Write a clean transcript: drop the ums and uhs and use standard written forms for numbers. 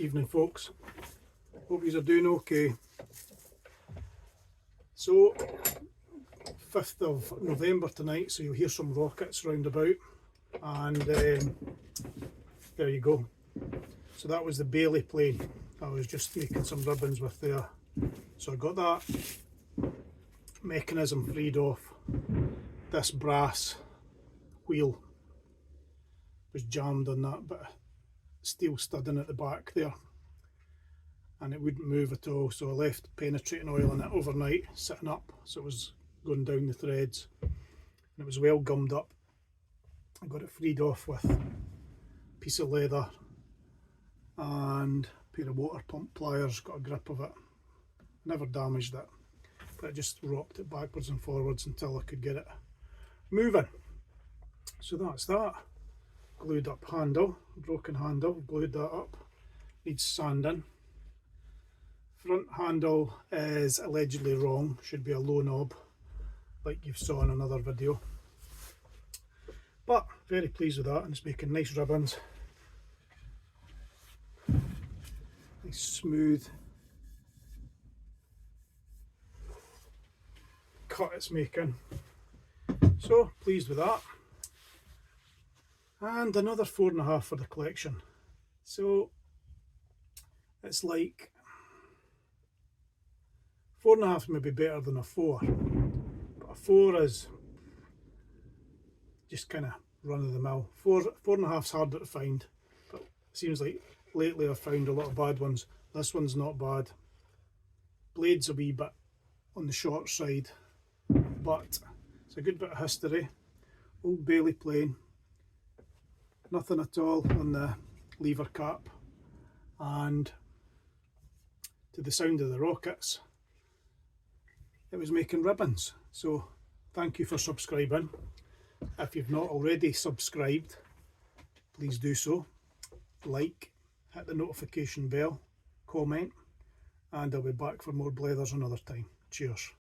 Evening folks, hope you are doing okay. So 5th of November tonight, so you'll hear some rockets round about, and there you go. So that was the Bailey plane I was just making some ribbons with there. So I got that mechanism freed off this brass wheel, was jammed on that bit of steel studding at the back there, and it wouldn't move at all, so I left penetrating oil in it overnight sitting up, so it was going down the threads, and it was well gummed up. I got it freed off with a piece of leather and a pair of water pump pliers, got a grip of it, never damaged it, but I just rocked it backwards and forwards until I could get it moving. So that's that. Glued up handle, broken handle, glued that up, needs sanding. Front handle is allegedly wrong, should be a low knob like you saw in another video, but very pleased with that, and it's making nice ribbons, nice smooth cut it's making, so pleased with that. And another 4.5 for the collection, so it's like 4.5 may be better than a 4, but a 4 is just kind of run of the mill. 4.5's harder to find, but it seems like lately I've found a lot of bad ones. This one's not bad. Blade's a wee bit on the short side, but it's a good bit of history. Old Bailey plane, nothing at all on the lever cap, and to the sound of the rockets it was making ribbons. So thank you for subscribing. If you've not already subscribed, please do so. Like, hit the notification bell, comment, and I'll be back for more blethers another time. Cheers.